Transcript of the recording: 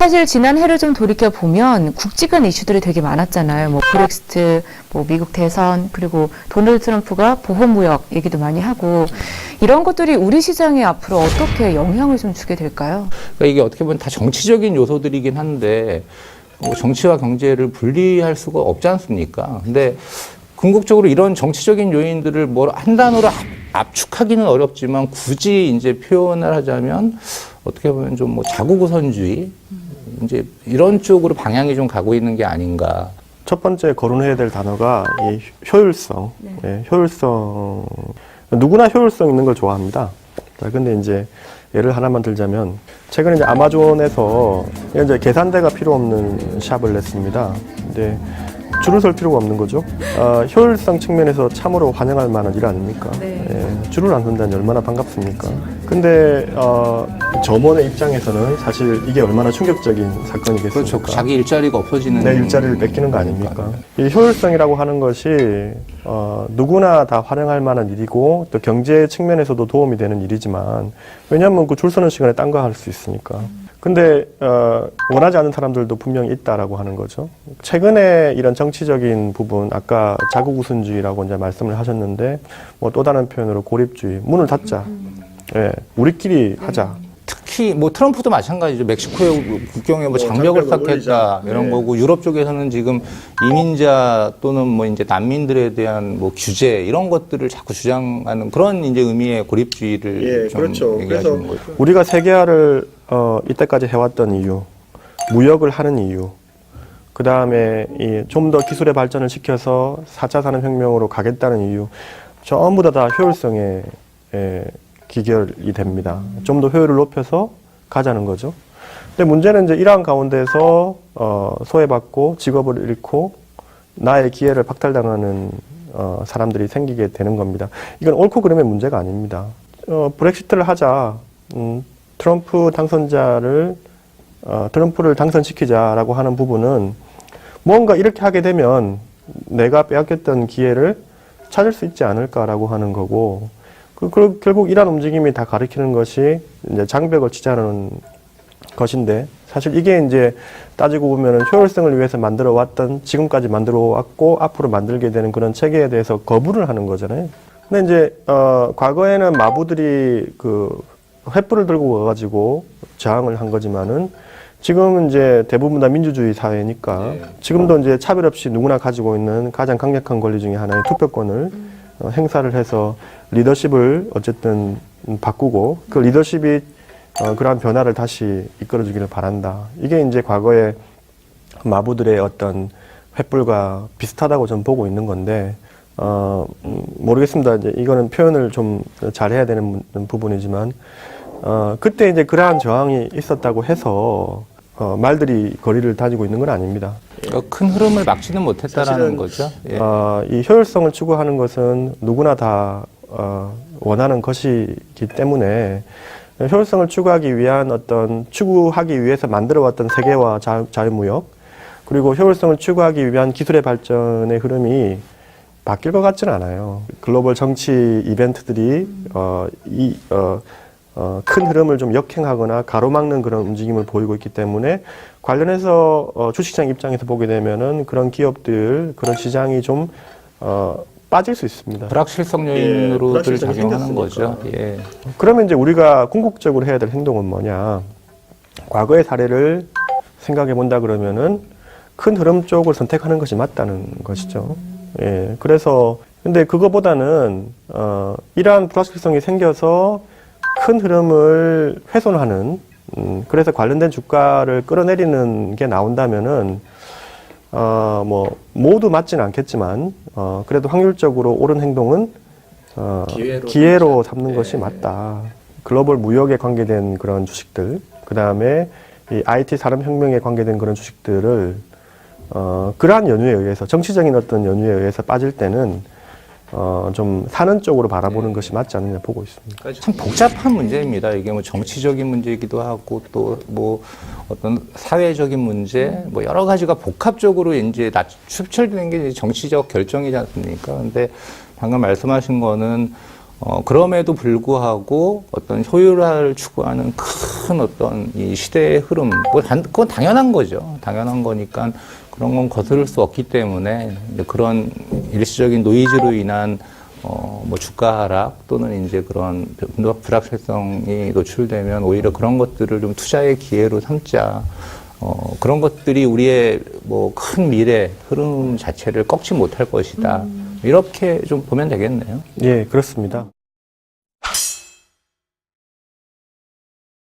사실 지난 해를 좀 돌이켜 보면 굵직한 이슈들이 되게 많았잖아요. 뭐 브렉시트, 뭐 미국 대선, 그리고 도널드 트럼프가 보호무역 얘기도 많이 하고 이런 것들이 우리 시장에 앞으로 어떻게 영향을 좀 주게 될까요? 그러니까 이게 어떻게 보면 다 정치적인 요소들이긴 한데 뭐 정치와 경제를 분리할 수가 없지 않습니까? 근데 궁극적으로 이런 정치적인 요인들을 뭐 한 단어로 압축하기는 어렵지만 굳이 이제 표현을 하자면 어떻게 보면 좀 뭐 자국우선주의 이제 이런 쪽으로 방향이 좀 가고 있는 게 아닌가. 첫 번째 거론해야 될 단어가 이 효율성. 네. 예, 효율성. 누구나 효율성 있는 걸 좋아합니다. 자, 근데 이제 예를 하나만 들자면 최근에 이제 아마존에서 이제 계산대가 필요 없는 샵을 냈습니다. 근데 줄을 설 필요가 없는 거죠. 효율성 측면에서 참으로 환영할 만한 일 아닙니까? 네. 예, 줄을 안 선다니 얼마나 반갑습니까? 근데 점원의 입장에서는 사실 이게 얼마나 충격적인 사건이겠습니까? 그렇죠. 자기 일자리가 없어지는. 내 일자리를 뺏기는 거 아닙니까? 이 효율성이라고 하는 것이 누구나 다 활용할 만한 일이고 또 경제 측면에서도 도움이 되는 일이지만 왜냐하면 그 줄 서는 시간에 딴 거 할 수 있으니까. 근데 원하지 않는 사람들도 분명히 있다라고 하는 거죠. 최근에 이런 정치적인 부분, 아까 자국우선주의라고 이제 말씀을 하셨는데 뭐 또 다른 표현으로 고립주의, 문을 닫자. 예, 우리끼리 하자. 특히 뭐 트럼프도 마찬가지죠. 멕시코의 국경에 뭐 장벽을 쌓겠다 이런 네. 거고 유럽 쪽에서는 지금 이민자 또는 뭐 이제 난민들에 대한 뭐 규제 이런 것들을 자꾸 주장하는 그런 이제 의미의 고립주의를 좀 얘기하시는 거죠. 우리가 세계화를 이때까지 해왔던 이유, 무역을 하는 이유, 그 다음에 좀 더 기술의 발전을 시켜서 4차 산업혁명으로 가겠다는 이유, 전부 다 효율성에 기결이 됩니다. 좀 더 효율을 높여서 가자는 거죠. 근데 문제는 이제 이러한 가운데서 소외받고 직업을 잃고 나의 기회를 박탈당하는 사람들이 생기게 되는 겁니다. 이건 옳고 그름의 문제가 아닙니다. 브렉시트를 하자. 트럼프를 당선시키자라고 하는 부분은 뭔가 이렇게 하게 되면 내가 빼앗겼던 기회를 찾을 수 있지 않을까라고 하는 거고, 결국 이러한 움직임이 다 가리키는 것이 이제 장벽을 치자는 것인데, 사실 이게 이제 따지고 보면은 효율성을 위해서 만들어 왔던, 지금까지 만들어 왔고 앞으로 만들게 되는 그런 체계에 대해서 거부를 하는 거잖아요. 근데 이제 과거에는 마부들이 그 횃불을 들고 와가지고 저항을 한 거지만은 지금은 이제 대부분 다 민주주의 사회니까 지금도 이제 차별 없이 누구나 가지고 있는 가장 강력한 권리 중에 하나의 투표권을 행사를 해서 리더십을 어쨌든 바꾸고 그 리더십이 그러한 변화를 다시 이끌어주기를 바란다. 이게 이제 과거의 마부들의 어떤 횃불과 비슷하다고 저는 보고 있는 건데, 모르겠습니다. 이제 이거는 표현을 좀 잘해야 되는 부분이지만, 그때 이제 그러한 저항이 있었다고 해서, 말들이 거리를 다지고 있는 건 아닙니다. 큰 흐름을 막지는 못했다라는 거죠. 예. 이 효율성을 추구하는 것은 누구나 다 원하는 것이기 때문에 효율성을 추구하기 위해서 만들어왔던 세계화 자유무역, 그리고 효율성을 추구하기 위한 기술의 발전의 흐름이 바뀔 것 같지는 않아요. 글로벌 정치 이벤트들이 큰 흐름을 좀 역행하거나 가로막는 그런 움직임을 보이고 있기 때문에 관련해서 주식시장 입장에서 보게 되면은 그런 기업들, 그런 시장이 좀 빠질 수 있습니다. 불확실성 요인으로들 작용하는 거죠. 예. 그러면 이제 우리가 궁극적으로 해야 될 행동은 뭐냐? 과거의 사례를 생각해 본다 그러면은 큰 흐름 쪽을 선택하는 것이 맞다는 것이죠. 예. 그래서 근데 그거보다는 이러한 불확실성이 생겨서 큰 흐름을 훼손하는, 그래서 관련된 주가를 끌어내리는 게 나온다면은, 모두 맞지는 않겠지만, 그래도 확률적으로 옳은 행동은, 기회로 삼는 것이 맞다. 글로벌 무역에 관계된 그런 주식들, 그 다음에 이 IT 산업혁명에 관계된 그런 주식들을, 그러한 연유에 의해서, 정치적인 어떤 연유에 의해서 빠질 때는, 좀 사는 쪽으로 바라보는 것이 맞지 않느냐 보고 있습니다. 참 복잡한 문제입니다. 이게 뭐 정치적인 문제이기도 하고 또 뭐 어떤 사회적인 문제, 뭐 여러 가지가 복합적으로 이제 축출되는 게 이제 정치적 결정이지 않습니까? 근데 방금 말씀하신 거는 그럼에도 불구하고 어떤 효율화를 추구하는 큰 큰 어떤 이 시대의 흐름, 그건 당연한 거죠. 당연한 거니까 그런 건 거스를 수 없기 때문에 이제 그런 일시적인 노이즈로 인한 뭐 주가 하락 또는 이제 그런 불확실성이 노출되면 오히려 그런 것들을 좀 투자의 기회로 삼자. 그런 것들이 우리의 뭐 큰 미래 흐름 자체를 꺾지 못할 것이다. 이렇게 좀 보면 되겠네요. 예, 그렇습니다.